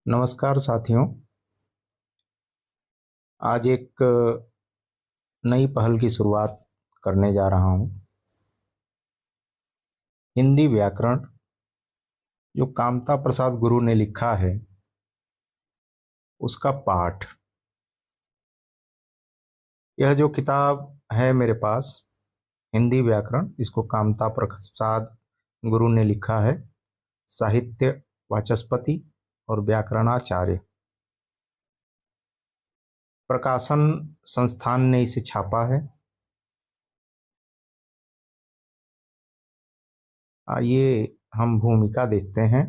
नमस्कार साथियों। आज एक नई पहल की शुरुआत करने जा रहा हूँ। हिंदी व्याकरण जो कामता प्रसाद गुरु ने लिखा है उसका पाठ। यह जो किताब है मेरे पास, हिंदी व्याकरण, इसको कामता प्रसाद गुरु ने लिखा है। साहित्य वाचस्पति और व्याकरणाचार्य प्रकाशन संस्थान ने इसे छापा है। आइए हम भूमिका देखते हैं।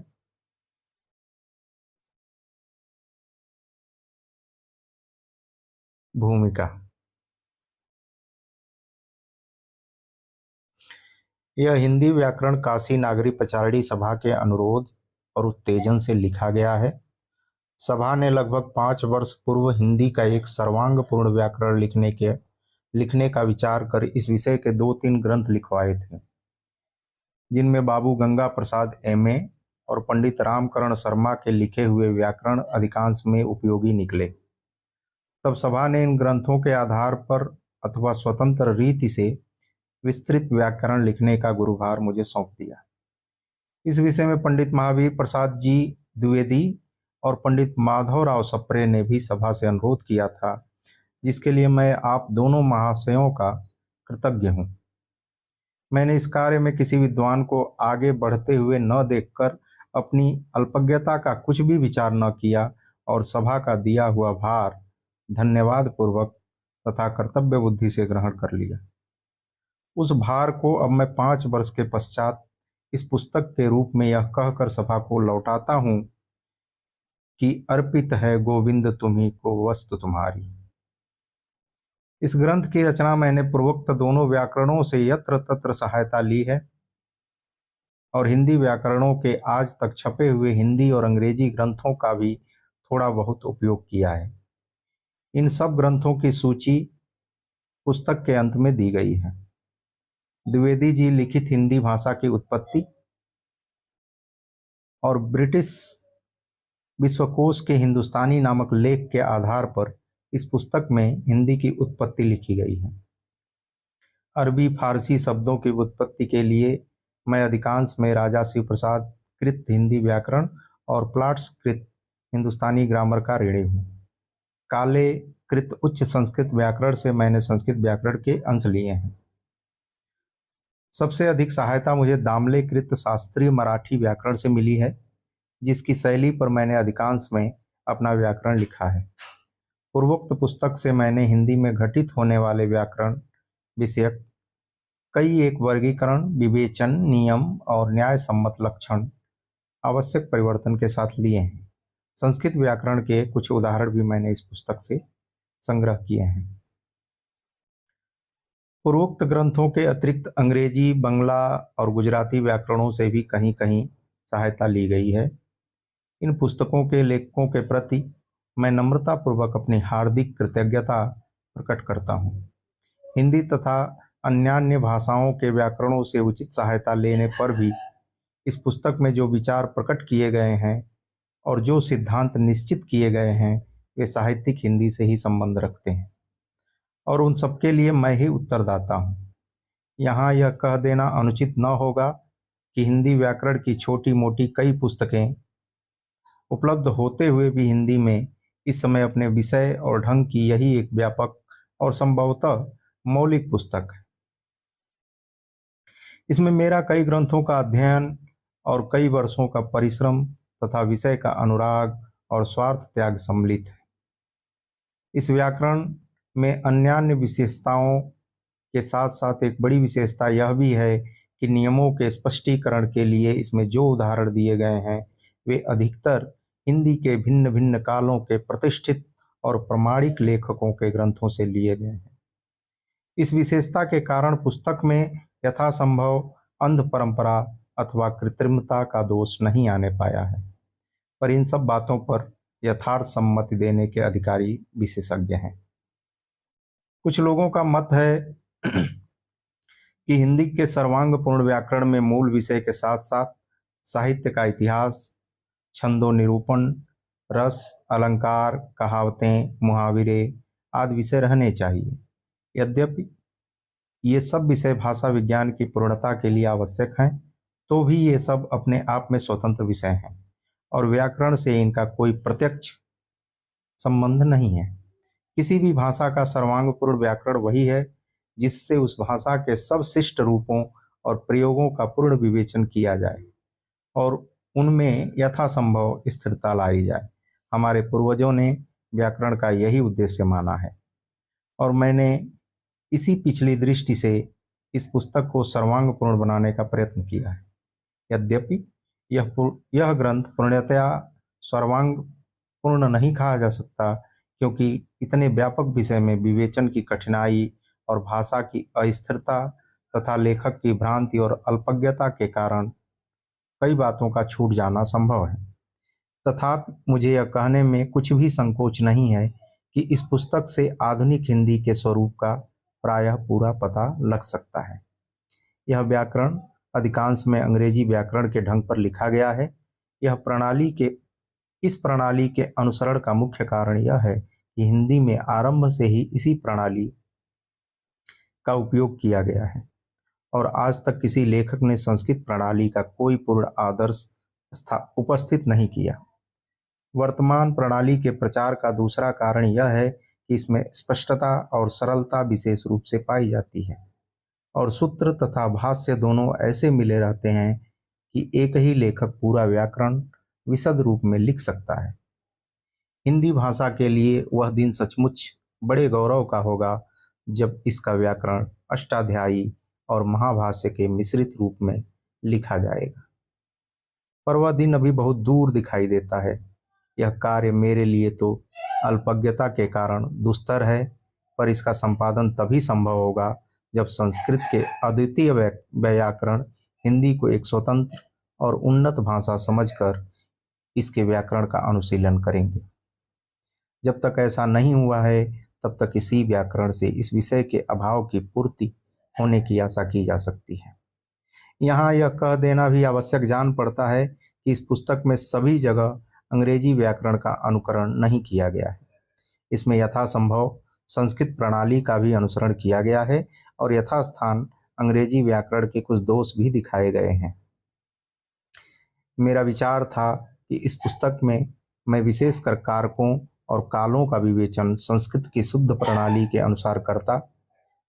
भूमिका। यह हिंदी व्याकरण काशी नागरी पचारणी सभा के अनुरोध और उत्तेजन से लिखा गया है। सभा ने लगभग 5 वर्ष पूर्व हिंदी का एक सर्वांगपूर्ण व्याकरण लिखने का विचार कर इस विषय के 2-3 ग्रंथ लिखवाए थे, जिनमें बाबू गंगा प्रसाद एमए और पंडित रामकरण शर्मा के लिखे हुए व्याकरण अधिकांश में उपयोगी निकले। तब सभा ने इन ग्रंथों के आधार पर अथवा स्वतंत्र रीति से विस्तृत व्याकरण लिखने का गुरुभार मुझे सौंप दिया। इस विषय में पंडित महावीर प्रसाद जी द्विवेदी और पंडित माधवराव सप्रे ने भी सभा से अनुरोध किया था, जिसके लिए मैं आप दोनों महाशयों का कृतज्ञ हूँ। मैंने इस कार्य में किसी विद्वान को आगे बढ़ते हुए न देखकर अपनी अल्पज्ञता का कुछ भी विचार न किया और सभा का दिया हुआ भार धन्यवाद पूर्वक तथा कर्तव्य बुद्धि से ग्रहण कर लिया। उस भार को अब मैं 5 वर्ष के पश्चात इस पुस्तक के रूप में यह कहकर सभा को लौटाता हूँ कि अर्पित है गोविंद तुम्ही को वस्तु तुम्हारी। इस ग्रंथ की रचना मैंने पूर्वोक्त दोनों व्याकरणों से यत्र तत्र सहायता ली है और हिंदी व्याकरणों के आज तक छपे हुए हिंदी और अंग्रेजी ग्रंथों का भी थोड़ा बहुत उपयोग किया है। इन सब ग्रंथों की सूची पुस्तक के अंत में दी गई है। द्विवेदी जी लिखित हिंदी भाषा की उत्पत्ति और ब्रिटिश विश्वकोश के हिंदुस्तानी नामक लेख के आधार पर इस पुस्तक में हिंदी की उत्पत्ति लिखी गई है। अरबी फारसी शब्दों की उत्पत्ति के लिए मैं अधिकांश में राजा शिव प्रसाद कृत हिंदी व्याकरण और प्लाट्स कृत हिंदुस्तानी ग्रामर का ऋणी हूँ। काले कृत उच्च संस्कृत व्याकरण से मैंने संस्कृत व्याकरण के अंश लिए हैं। सबसे अधिक सहायता मुझे दामले कृत शास्त्रीय मराठी व्याकरण से मिली है, जिसकी शैली पर मैंने अधिकांश में अपना व्याकरण लिखा है। पूर्वोक्त पुस्तक से मैंने हिंदी में घटित होने वाले व्याकरण विषयक कई एक वर्गीकरण, विवेचन, नियम और न्याय सम्मत लक्षण आवश्यक परिवर्तन के साथ लिए हैं। संस्कृत व्याकरण के कुछ उदाहरण भी मैंने इस पुस्तक से संग्रह किए हैं। पूर्वोक्त ग्रंथों के अतिरिक्त अंग्रेजी, बंगला और गुजराती व्याकरणों से भी कहीं कहीं सहायता ली गई है। इन पुस्तकों के लेखकों के प्रति मैं नम्रतापूर्वक अपनी हार्दिक कृतज्ञता प्रकट करता हूँ। हिंदी तथा अन्यान्य भाषाओं के व्याकरणों से उचित सहायता लेने पर भी इस पुस्तक में जो विचार प्रकट किए गए हैं और जो सिद्धांत निश्चित किए गए हैं वे साहित्यिक हिंदी से ही संबंध रखते हैं और उन सबके लिए मैं ही उत्तरदाता हूँ। यहाँ यह कह देना अनुचित न होगा कि हिंदी व्याकरण की छोटी मोटी कई पुस्तकें उपलब्ध होते हुए भी हिंदी में इस समय अपने विषय और ढंग की यही एक व्यापक और संभवतः मौलिक पुस्तक है। इसमें मेरा कई ग्रंथों का अध्ययन और कई वर्षों का परिश्रम तथा विषय का अनुराग और स्वार्थ त्याग सम्मिलित है। इस व्याकरण में अन्यान्य विशेषताओं के साथ साथ एक बड़ी विशेषता यह भी है कि नियमों के स्पष्टीकरण के लिए इसमें जो उदाहरण दिए गए हैं वे अधिकतर हिंदी के भिन्न भिन्न कालों के प्रतिष्ठित और प्रमाणिक लेखकों के ग्रंथों से लिए गए हैं। इस विशेषता के कारण पुस्तक में यथासंभव अंध परंपरा अथवा कृत्रिमता का दोष नहीं आने पाया है, पर इन सब बातों पर यथार्थ सम्मति देने के अधिकारी विशेषज्ञ हैं। कुछ लोगों का मत है कि हिंदी के सर्वांगपूर्ण व्याकरण में मूल विषय के साथ साथ साहित्य का इतिहास, छंदो निरूपण, रस, अलंकार, कहावतें, मुहावरे आदि विषय रहने चाहिए। यद्यपि ये सब विषय भाषा विज्ञान की पूर्णता के लिए आवश्यक हैं, तो भी ये सब अपने आप में स्वतंत्र विषय हैं और व्याकरण से इनका कोई प्रत्यक्ष संबंध नहीं है। किसी भी भाषा का सर्वांगपूर्ण व्याकरण वही है जिससे उस भाषा के सब शिष्ट रूपों और प्रयोगों का पूर्ण विवेचन किया जाए और उनमें यथासंभव स्थिरता लाई जाए। हमारे पूर्वजों ने व्याकरण का यही उद्देश्य माना है और मैंने इसी पिछली दृष्टि से इस पुस्तक को सर्वांगपूर्ण बनाने का प्रयत्न किया है। यद्यपि यह ग्रंथ पूर्णतया सर्वांगपूर्ण नहीं कहा जा सकता, क्योंकि इतने व्यापक विषय में विवेचन की कठिनाई और भाषा की अस्थिरता तथा लेखक की भ्रांति और अल्पज्ञता के कारण कई बातों का छूट जाना संभव है। तथापि मुझे यह कहने में कुछ भी संकोच नहीं है कि इस पुस्तक से आधुनिक हिंदी के स्वरूप का प्रायः पूरा पता लग सकता है। यह व्याकरण अधिकांश में अंग्रेजी व्याकरण के ढंग पर लिखा गया है। इस प्रणाली के अनुसरण का मुख्य कारण यह है कि हिंदी में आरंभ से ही इसी प्रणाली का उपयोग किया गया है और आज तक किसी लेखक ने संस्कृत प्रणाली का कोई पूर्ण आदर्श उपस्थित नहीं किया। वर्तमान प्रणाली के प्रचार का दूसरा कारण यह है कि इसमें स्पष्टता और सरलता विशेष रूप से पाई जाती है और सूत्र तथा भाष्य दोनों ऐसे मिले रहते हैं कि एक ही लेखक पूरा व्याकरण विशद रूप में लिख सकता है। हिंदी भाषा के लिए वह दिन सचमुच बड़े गौरव का होगा जब इसका व्याकरण अष्टाध्यायी और महाभाष्य के मिश्रित रूप में लिखा जाएगा, पर वह दिन अभी बहुत दूर दिखाई देता है। यह कार्य मेरे लिए तो अल्पज्ञता के कारण दुस्तर है, पर इसका संपादन तभी संभव होगा जब संस्कृत के अद्वितीय व्याकरण हिंदी को एक स्वतंत्र और उन्नत भाषा समझकर इसके व्याकरण का अनुशीलन करेंगे। जब तक ऐसा नहीं हुआ है, तब तक इसी व्याकरण से इस विषय के अभाव की पूर्ति होने की आशा की जा सकती है। यहाँ यह कह देना भी आवश्यक जान पड़ता है कि इस पुस्तक में सभी जगह अंग्रेजी व्याकरण का अनुकरण नहीं किया गया है। इसमें यथासंभव संस्कृत प्रणाली का भी अनुसरण किया गया है और यथास्थान अंग्रेजी व्याकरण के कुछ दोष भी दिखाए गए हैं। मेरा विचार था कि इस पुस्तक में मैं विशेषकर कारकों और कालों का विवेचन संस्कृत की शुद्ध प्रणाली के अनुसार करता,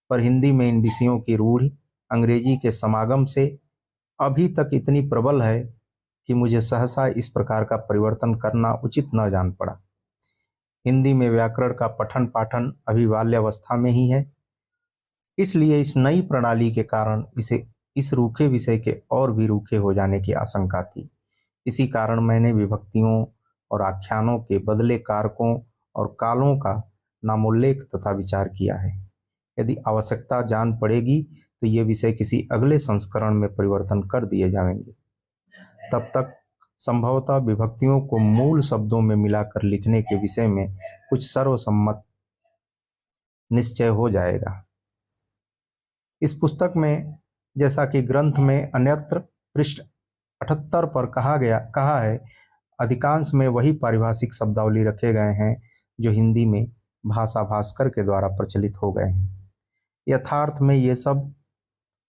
पर हिंदी में इन विषयों की रूढ़ि अंग्रेजी के समागम से अभी तक इतनी प्रबल है कि मुझे सहसा इस प्रकार का परिवर्तन करना उचित न जान पड़ा। हिंदी में व्याकरण का पठन पाठन अभी बाल्यावस्था में ही है, इसलिए इस नई प्रणाली के कारण इस रूखे विषय के और भी रूखे हो जाने की आशंका थी। इसी कारण मैंने विभक्तियों और आख्यानों के बदले कारकों और कालों का नामोल्लेख तथा विचार किया है। यदि आवश्यकता जान पड़ेगी तो ये विषय किसी अगले संस्करण में परिवर्तन कर दिए जाएंगे। तब तक संभवतः विभक्तियों को मूल शब्दों में मिलाकर लिखने के विषय में कुछ सर्वसम्मत निश्चय हो जाएगा। इस पुस्तक में, जैसा कि ग्रंथ में अन्यत्र पृष्ठ 78 पर कहा है, अधिकांश में वही पारिभाषिक शब्दावली रखे गए हैं जो हिंदी में भाषा भास्कर के द्वारा प्रचलित हो गए हैं। यथार्थ में ये सब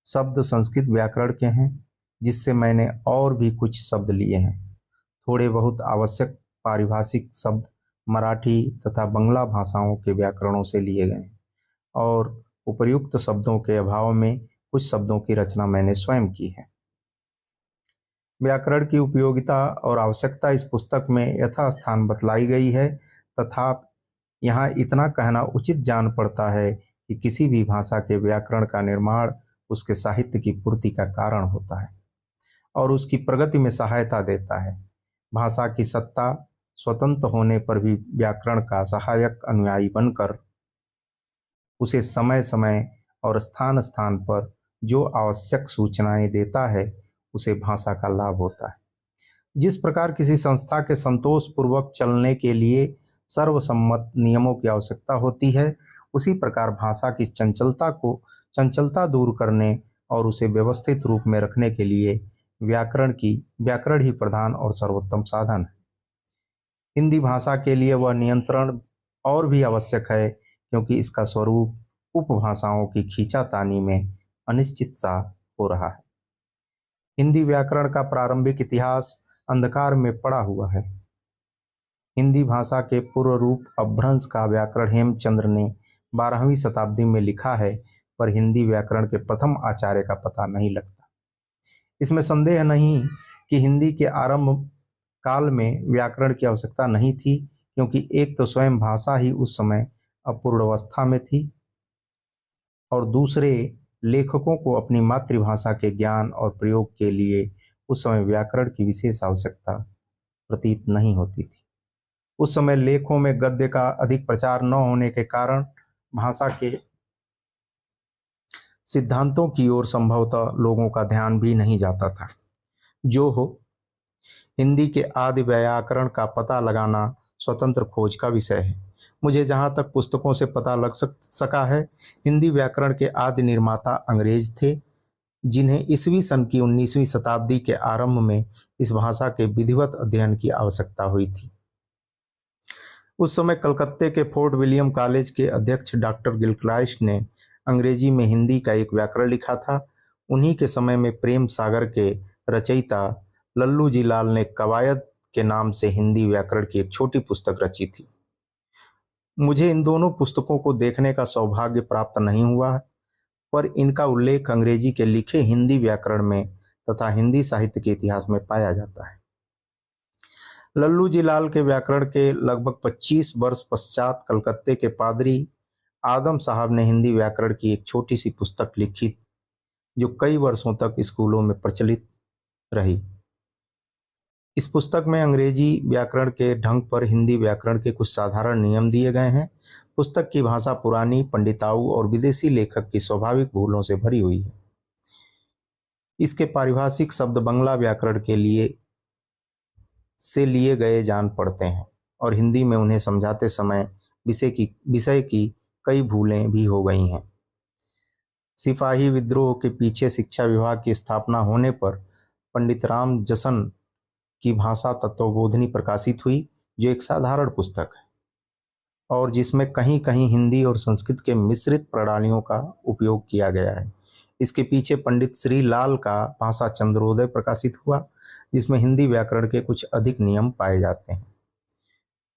शब्द संस्कृत व्याकरण के हैं, जिससे मैंने और भी कुछ शब्द लिए हैं। थोड़े बहुत आवश्यक पारिभाषिक शब्द मराठी तथा बंगला भाषाओं के व्याकरणों से लिए गए हैं और उपर्युक्त शब्दों के अभाव में कुछ शब्दों की रचना मैंने स्वयं की है। व्याकरण की उपयोगिता और आवश्यकता इस पुस्तक में यथास्थान बतलाई गई है, तथा यहाँ इतना कहना उचित जान पड़ता है कि किसी भी भाषा के व्याकरण का निर्माण उसके साहित्य की पूर्ति का कारण होता है और उसकी प्रगति में सहायता देता है। भाषा की सत्ता स्वतंत्र होने पर भी व्याकरण का सहायक अनुयायी बनकर उसे समय समय और स्थान स्थान पर जो आवश्यक सूचनाएं देता है, उसे भाषा का लाभ होता है। जिस प्रकार किसी संस्था के संतोषपूर्वक चलने के लिए सर्वसम्मत नियमों की आवश्यकता होती है, उसी प्रकार भाषा की चंचलता दूर करने और उसे व्यवस्थित रूप में रखने के लिए व्याकरण ही प्रधान और सर्वोत्तम साधन है। हिंदी भाषा के लिए वह नियंत्रण और भी आवश्यक है, क्योंकि इसका स्वरूप उपभाषाओं की खींचातानी में अनिश्चित सा हो रहा है। हिंदी व्याकरण का प्रारंभिक इतिहास अंधकार में पड़ा हुआ है। हिंदी भाषा के पूर्व रूप अपभ्रंश का व्याकरण हेमचंद्र ने 12वीं शताब्दी में लिखा है, पर हिंदी व्याकरण के प्रथम आचार्य का पता नहीं लगता। इसमें संदेह नहीं कि हिंदी के आरंभ काल में व्याकरण की आवश्यकता नहीं थी, क्योंकि एक तो स्वयं भाषा ही उस समय अपूर्णावस्था में थी, और दूसरे लेखकों को अपनी मातृभाषा के ज्ञान और प्रयोग के लिए उस समय व्याकरण की विशेष आवश्यकता प्रतीत नहीं होती थी। उस समय लेखों में गद्य का अधिक प्रचार न होने के कारण भाषा के सिद्धांतों की ओर संभवतः लोगों का ध्यान भी नहीं जाता था। जो हो, हिंदी के आदि व्याकरण का पता लगाना स्वतंत्र खोज का विषय है। मुझे जहाँ तक पुस्तकों से पता लग सका है, हिंदी व्याकरण के आदि निर्माता अंग्रेज थे, जिन्हें ईसवी सन की 19वीं शताब्दी के आरंभ में इस भाषा के विधिवत अध्ययन की आवश्यकता हुई थी। उस समय कलकत्ते के फोर्ट विलियम कॉलेज के अध्यक्ष डॉक्टर गिलक्राइस्ट ने अंग्रेजी में हिंदी का एक व्याकरण लिखा था। उन्हीं के समय में प्रेम सागर के रचयिता लल्लू जी लाल ने कवायद के नाम से हिंदी व्याकरण की एक छोटी पुस्तक रची थी। मुझे इन दोनों पुस्तकों को देखने का सौभाग्य प्राप्त नहीं हुआ, पर इनका उल्लेख अंग्रेजी के लिखे हिंदी व्याकरण में तथा हिंदी साहित्य के इतिहास में पाया जाता है। लल्लू जी लाल के व्याकरण के लगभग 25 वर्ष पश्चात कलकत्ते के पादरी आदम साहब ने हिंदी व्याकरण की एक छोटी सी पुस्तक लिखी, जो कई वर्षों तक स्कूलों में प्रचलित रही। इस पुस्तक में अंग्रेजी व्याकरण के ढंग पर हिंदी व्याकरण के कुछ साधारण नियम दिए गए हैं। पुस्तक की भाषा पुरानी, पंडिताऊ और विदेशी लेखक की स्वाभाविक भूलों से भरी हुई है। इसके पारिभाषिक शब्द बंगला व्याकरण के लिए गए जान पड़ते हैं, और हिंदी में उन्हें समझाते समय विषय की कई भूलें भी हो गई हैं। सिपाही विद्रोह के पीछे शिक्षा विभाग की स्थापना होने पर पंडित राम जसन की भाषा तत्वबोधिनी प्रकाशित हुई, जो एक साधारण पुस्तक है और जिसमें कहीं कहीं हिंदी और संस्कृत के मिश्रित प्रणालियों का उपयोग किया गया है। इसके पीछे पंडित श्री लाल का भाषा चंद्रोदय प्रकाशित हुआ, जिसमें हिंदी व्याकरण के कुछ अधिक नियम पाए जाते हैं।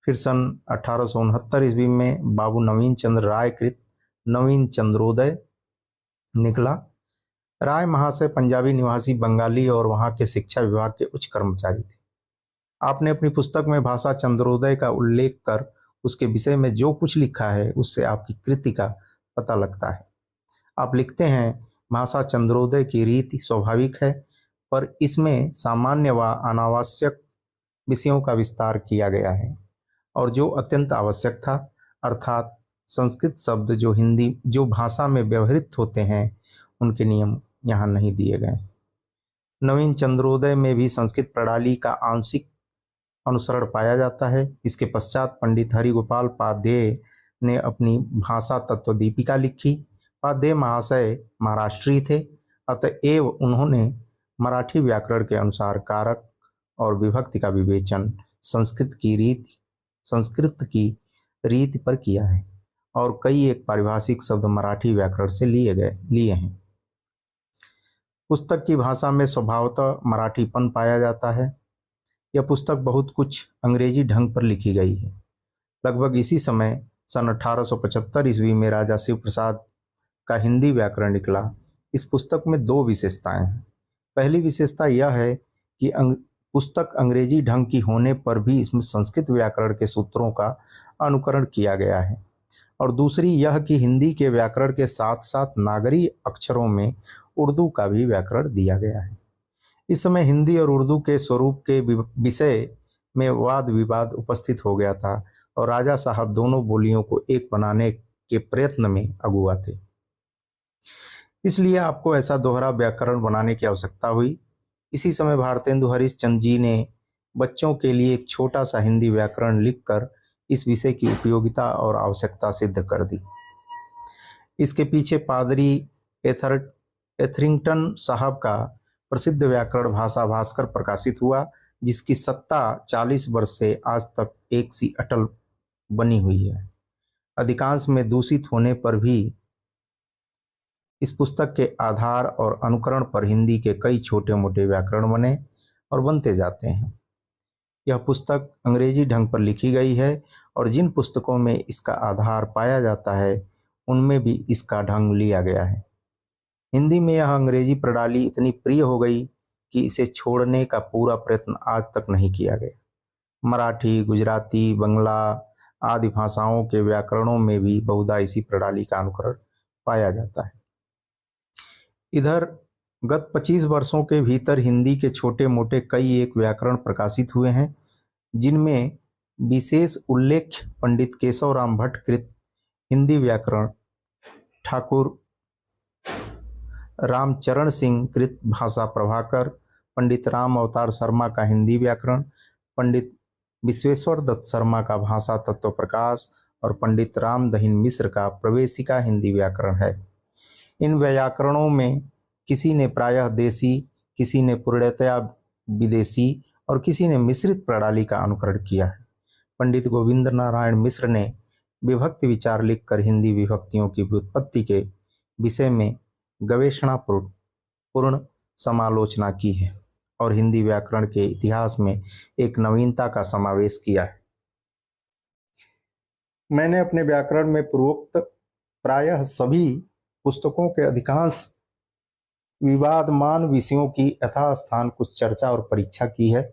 फिर सन 1869 ईस्वी में बाबू नवीन चंद्र राय कृत नवीन चंद्रोदय निकला। राय महाशय पंजाबी निवासी बंगाली और वहाँ के शिक्षा विभाग के उच्च कर्मचारी थे। आपने अपनी पुस्तक में भाषा चंद्रोदय का उल्लेख कर उसके विषय में जो कुछ लिखा है, उससे आपकी कृति का पता लगता है। आप लिखते हैं, भाषा चंद्रोदय की रीति स्वाभाविक है, पर इसमें सामान्य व अनावश्यक विषयों का विस्तार किया गया है, और जो अत्यंत आवश्यक था, अर्थात संस्कृत शब्द जो भाषा में व्यवहृत होते हैं, उनके नियम यहाँ नहीं दिए गए। नवीन चंद्रोदय में भी संस्कृत प्रणाली का आंशिक अनुसरण पाया जाता है। इसके पश्चात पंडित हरिगोपाल पाध्याय ने अपनी भाषा तत्व दीपिका लिखी। पाध्याय महाशय महाराष्ट्री थे, अतएव उन्होंने मराठी व्याकरण के अनुसार कारक और विभक्ति का विवेचन संस्कृत की रीति पर किया है, और कई एक पारिभाषिक शब्द मराठी व्याकरण से लिए हैं। पुस्तक की भाषा में स्वभावतः मराठीपन पाया जाता है। यह पुस्तक बहुत कुछ अंग्रेजी ढंग पर लिखी गई है। लगभग इसी समय सन 1875 ईस्वी में राजा शिव प्रसाद का हिंदी व्याकरण निकला। इस पुस्तक में दो विशेषताएं हैं। पहली विशेषता यह है कि पुस्तक अंग्रेजी ढंग की होने पर भी इसमें संस्कृत व्याकरण के सूत्रों का अनुकरण किया गया है, और दूसरी यह कि हिंदी के व्याकरण के साथ साथ नागरी अक्षरों में उर्दू का भी व्याकरण दिया गया है। इस समय हिंदी और उर्दू के स्वरूप के विषय में वाद विवाद उपस्थित हो गया था, और राजा साहब दोनों बोलियों को एक बनाने के प्रयत्न में अगुआ थे। इसलिए आपको ऐसा दोहरा व्याकरण बनाने की आवश्यकता हुई। इसी समय भारतेंदु हरिश्चंद्र जी ने बच्चों के लिए एक छोटा सा हिंदी व्याकरण लिखकर इस विषय की उपयोगिता और आवश्यकता सिद्ध कर दी। इसके पीछे पादरी एथरिंगटन साहब का प्रसिद्ध व्याकरण भाषा भास्कर प्रकाशित हुआ, जिसकी सत्ता 40 वर्ष से आज तक एक सी अटल बनी हुई है। अधिकांश में दूषित होने पर भी इस पुस्तक के आधार और अनुकरण पर हिंदी के कई छोटे मोटे व्याकरण बने और बनते जाते हैं। यह पुस्तक अंग्रेजी ढंग पर लिखी गई है और जिन पुस्तकों में इसका आधार पाया जाता है उनमें भी इसका ढंग लिया गया है। हिंदी में यह अंग्रेजी प्रणाली इतनी प्रिय हो गई कि इसे छोड़ने का पूरा प्रयत्न आज तक नहीं किया गया। मराठी, गुजराती, बंगला आदि भाषाओं के व्याकरणों में भी बहुधा इसी प्रणाली का अनुकरण पाया जाता है। इधर गत 25 वर्षों के भीतर हिंदी के छोटे मोटे कई एक व्याकरण प्रकाशित हुए हैं, जिनमें विशेष उल्लेख पंडित केशवराम भट्ट कृत हिंदी व्याकरण, ठाकुर रामचरण सिंह कृत भाषा प्रभाकर, पंडित राम अवतार शर्मा का हिंदी व्याकरण, पंडित विश्वेश्वर दत्त शर्मा का भाषा तत्व प्रकाश और पंडित राम दहीन मिश्र का प्रवेशिका हिंदी व्याकरण है। इन व्याकरणों में किसी ने प्रायः देसी, किसी ने पूर्णतया विदेशी और किसी ने मिश्रित प्रणाली का अनुकरण किया है। पंडित गोविंद नारायण मिश्र ने विभक्ति विचार लिखकर हिंदी विभक्तियों की व्युत्पत्ति के विषय में गवेषणापूर्ण समालोचना की है और हिंदी व्याकरण के इतिहास में एक नवीनता का समावेश किया है। मैंने अपने व्याकरण में पूर्वोक्त प्रायः सभी पुस्तकों के अधिकांश विवादमान विषयों की यथास्थान कुछ चर्चा और परीक्षा की है।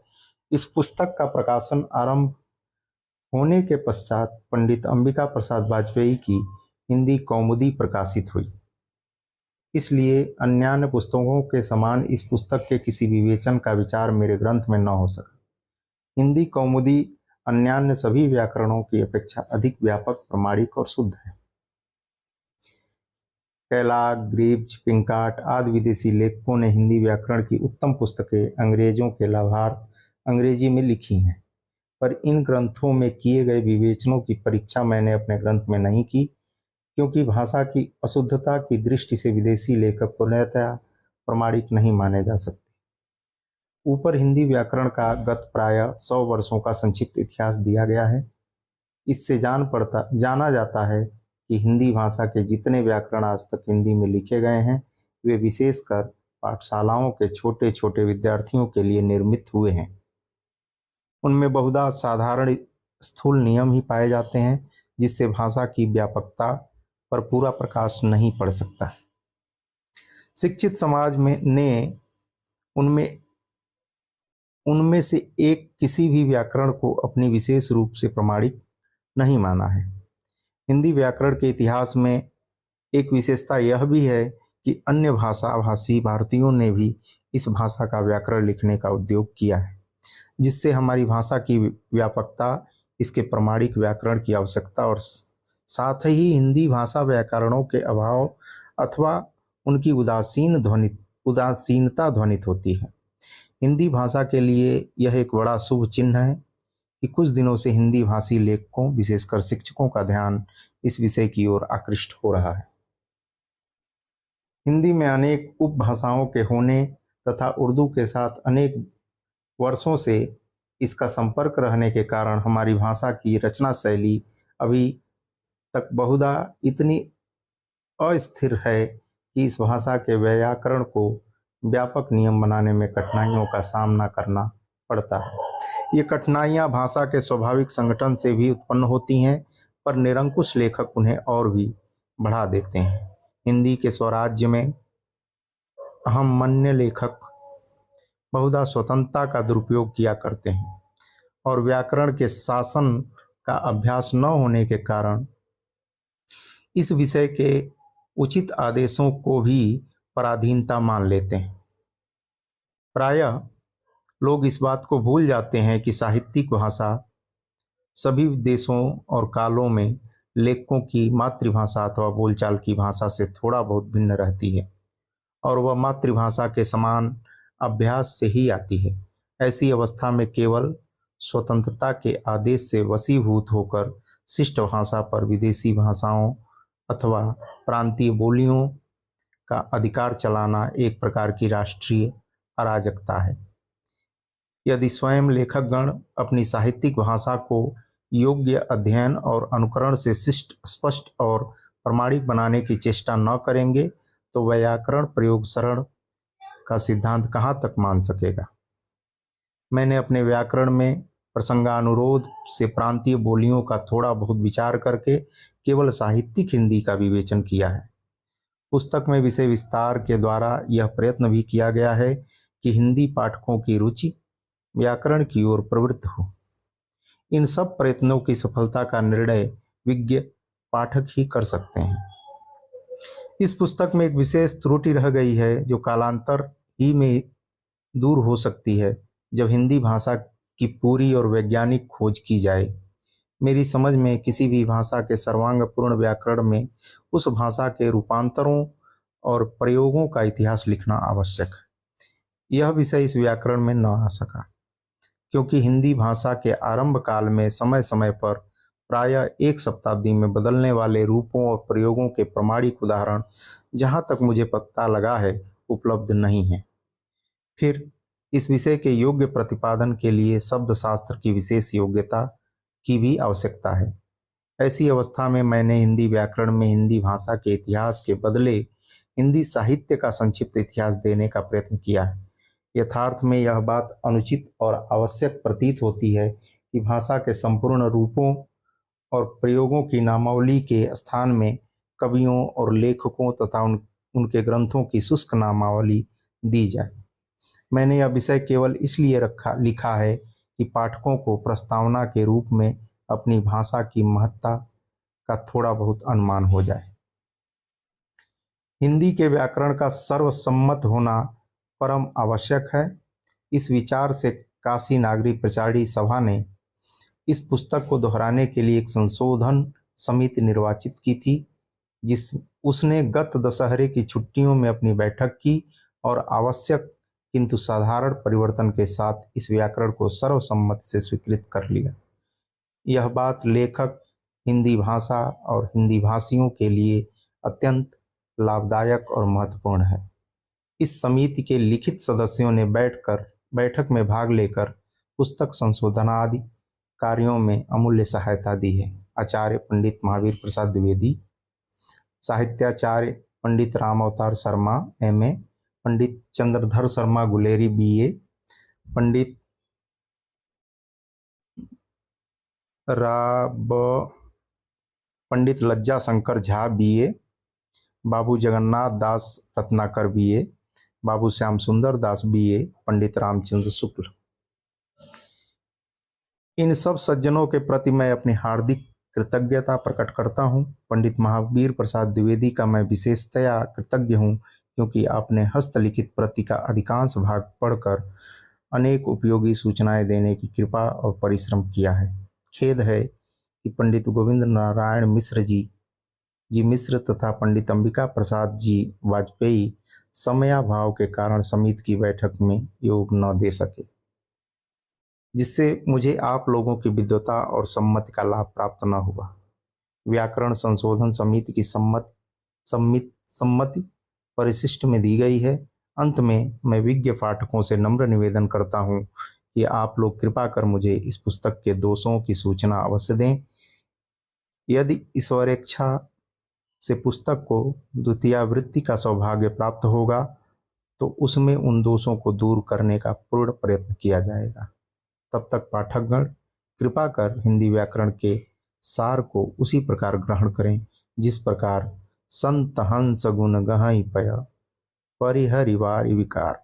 इस पुस्तक का प्रकाशन आरंभ होने के पश्चात पंडित अंबिका प्रसाद वाजपेयी की हिंदी कौमुदी प्रकाशित हुई, इसलिए अन्यान्य पुस्तकों के समान इस पुस्तक के किसी विवेचन का विचार मेरे ग्रंथ में न हो सका। हिंदी कौमुदी अन्यान्य सभी व्याकरणों की अपेक्षा अधिक व्यापक, प्रामाणिक और शुद्ध है। कैलाग, ग्रीव्ज, पिंकाट आदि विदेशी लेखकों ने हिंदी व्याकरण की उत्तम पुस्तकें अंग्रेजों के लाभार्थ अंग्रेजी में लिखी हैं, पर इन ग्रंथों में किए गए विवेचनों की परीक्षा मैंने अपने ग्रंथ में नहीं की, क्योंकि भाषा की अशुद्धता की दृष्टि से विदेशी लेखक पूर्णतया प्रामाणिक नहीं माने जा सकते। ऊपर हिंदी व्याकरण का गत प्रायः 100 वर्षों का संक्षिप्त इतिहास दिया गया है। इससे जाना जाता है कि हिंदी भाषा के जितने व्याकरण आज तक हिंदी में लिखे गए हैं वे विशेषकर पाठशालाओं के छोटे छोटे विद्यार्थियों के लिए निर्मित हुए हैं। उनमें बहुधा साधारण स्थूल नियम ही पाए जाते हैं, जिससे भाषा की व्यापकता पर पूरा प्रकाश नहीं पड़ सकता। शिक्षित समाज ने उनमें से एक किसी भी व्याकरण को अपनी विशेष रूप से प्रमाणिक नहीं माना है। हिंदी व्याकरण के इतिहास में एक विशेषता यह भी है कि अन्य भाषाभाषी भारतीयों ने भी इस भाषा का व्याकरण लिखने का उद्योग किया है, जिससे हमारी भाषा की व्यापकता, इसके प्रामाणिक व्याकरण की आवश्यकता और साथ ही हिंदी भाषा व्याकरणों के अभाव अथवा उनकी उदासीनता ध्वनित होती है। हिंदी भाषा के लिए यह एक बड़ा शुभ चिन्ह है कि कुछ दिनों से हिंदी भाषी लेखकों, विशेषकर शिक्षकों का ध्यान इस विषय की ओर आकृष्ट हो रहा है। हिंदी में अनेक उपभाषाओं के होने तथा उर्दू के साथ अनेक वर्षों से इसका संपर्क रहने के कारण हमारी भाषा की रचना शैली अभी तक बहुधा इतनी अस्थिर है कि इस भाषा के व्याकरण को व्यापक नियम बनाने में कठिनाइयों का सामना करना पड़ता है। ये कठिनाइयाँ भाषा के स्वाभाविक संगठन से भी उत्पन्न होती हैं, पर निरंकुश लेखक उन्हें और भी बढ़ा देते हैं। हिंदी के स्वराज्य में हम मन्य लेखक बहुधा स्वतंत्रता का दुरुपयोग किया करते हैं और व्याकरण के शासन का अभ्यास न होने के कारण इस विषय के उचित आदेशों को भी पराधीनता मान लेते हैं। प्रायः लोग इस बात को भूल जाते हैं कि साहित्यिक भाषा सभी देशों और कालों में लेखकों की मातृभाषा अथवा बोलचाल की भाषा से थोड़ा बहुत भिन्न रहती है और वह मातृभाषा के समान अभ्यास से ही आती है। ऐसी अवस्था में केवल स्वतंत्रता के आदेश से वशीभूत होकर शिष्ट भाषा पर विदेशी भाषाओं अथवा प्रांतीय बोलियों का अधिकार चलाना एक प्रकार की राष्ट्रीय अराजकता है। यदि स्वयं लेखकगण अपनी साहित्यिक भाषा को योग्य अध्ययन और अनुकरण से शिष्ट, स्पष्ट और प्रमाणिक बनाने की चेष्टा न करेंगे तो व्याकरण प्रयोग सरल का सिद्धांत कहाँ तक मान सकेगा। मैंने अपने व्याकरण में प्रसंगानुरोध से प्रांतीय बोलियों का थोड़ा बहुत विचार करके केवल साहित्यिक हिंदी का विवेचन किया है। पुस्तक में विषय विस्तार के द्वारा यह प्रयत्न भी किया गया है कि हिंदी पाठकों की रुचि व्याकरण की ओर प्रवृत्त हो। इन सब प्रयत्नों की सफलता का निर्णय विज्ञ पाठक ही कर सकते हैं। इस पुस्तक में एक विशेष त्रुटि रह गई है जो कालांतर ही में दूर हो सकती है जब हिंदी भाषा की पूरी और वैज्ञानिक खोज की जाए। मेरी समझ में किसी भी भाषा के सर्वांगपूर्ण व्याकरण में उस भाषा के रूपांतरों और प्रयोगों का इतिहास लिखना आवश्यक है। यह विषय इस व्याकरण में न आ सका क्योंकि हिंदी भाषा के आरंभ काल में समय समय पर प्रायः एक शताब्दी में बदलने वाले रूपों और प्रयोगों के प्रमाणिक उदाहरण जहाँ तक मुझे पता लगा है उपलब्ध नहीं है। फिर इस विषय के योग्य प्रतिपादन के लिए शब्द शास्त्र की विशेष योग्यता की भी आवश्यकता है। ऐसी अवस्था में मैंने हिंदी व्याकरण में हिंदी भाषा के इतिहास के बदले हिंदी साहित्य का संक्षिप्त इतिहास देने का प्रयत्न किया है। यथार्थ में यह बात अनुचित और आवश्यक प्रतीत होती है कि भाषा के संपूर्ण रूपों और प्रयोगों की नामावली के स्थान में कवियों और लेखकों तथा उनके ग्रंथों की शुष्क नामावली दी जाए। मैंने यह विषय केवल इसलिए लिखा है कि पाठकों को प्रस्तावना के रूप में अपनी भाषा की महत्ता का थोड़ा बहुत अनुमान हो जाए। हिंदी के व्याकरण का सर्वसम्मत होना परम आवश्यक है। इस विचार से काशी नागरी प्रचारणी सभा ने इस पुस्तक को दोहराने के लिए एक संशोधन समिति निर्वाचित की थी, उसने गत दशहरे की छुट्टियों में अपनी बैठक की और आवश्यक किंतु साधारण परिवर्तन के साथ इस व्याकरण को सर्वसम्मति से स्वीकृत कर लिया। यह बात लेखक, हिंदी भाषा और हिंदी भाषियों के लिए अत्यंत लाभदायक और महत्वपूर्ण है। इस समिति के लिखित सदस्यों ने बैठक में भाग लेकर पुस्तक संशोधनादि कार्यों में अमूल्य सहायता दी है। आचार्य पंडित महावीर प्रसाद द्विवेदी, साहित्याचार्य पंडित राम अवतार शर्मा MA, पंडित चंद्रधर शर्मा गुलेरी BA, पंडित लज्जा शंकर झा BA, बाबू जगन्नाथ दास रत्नाकर BA, बाबू श्याम सुंदर दास BA, पंडित रामचंद्र शुक्ल। इन सब सज्जनों के प्रति मैं अपनी हार्दिक कृतज्ञता प्रकट करता हूँ। पंडित महावीर प्रसाद द्विवेदी का मैं विशेषतया कृतज्ञ हूँ क्योंकि आपने हस्तलिखित प्रति का अधिकांश भाग पढ़कर अनेक उपयोगी सूचनाएं देने की कृपा और परिश्रम किया है। खेद है कि पंडित गोविंद नारायण मिश्र जी मिश्र तथा पंडित अंबिका प्रसाद जी वाजपेयी समयाभाव के कारण समिति की बैठक में योग न दे सके, जिससे मुझे आप लोगों की विद्वता और सम्मति का लाभ प्राप्त न हुआ। व्याकरण संशोधन समिति की सम्मति परिशिष्ट में दी गई है। अंत में मैं विज्ञ पाठकों से नम्र निवेदन करता हूँ कि आप लोग कृपा कर मुझे इस पुस्तक के दोषों की सूचना अवश्य दें। यदि ईश्वरेच्छा से पुस्तक को द्वितीयावृत्ति का सौभाग्य प्राप्त होगा तो उसमें उन दोषों को दूर करने का पूर्ण प्रयत्न किया जाएगा। तब तक पाठकगण कृपा कर हिंदी व्याकरण के सार को उसी प्रकार ग्रहण करें जिस प्रकार संत हंस गुण गहई पय परिहरिवारि विकार।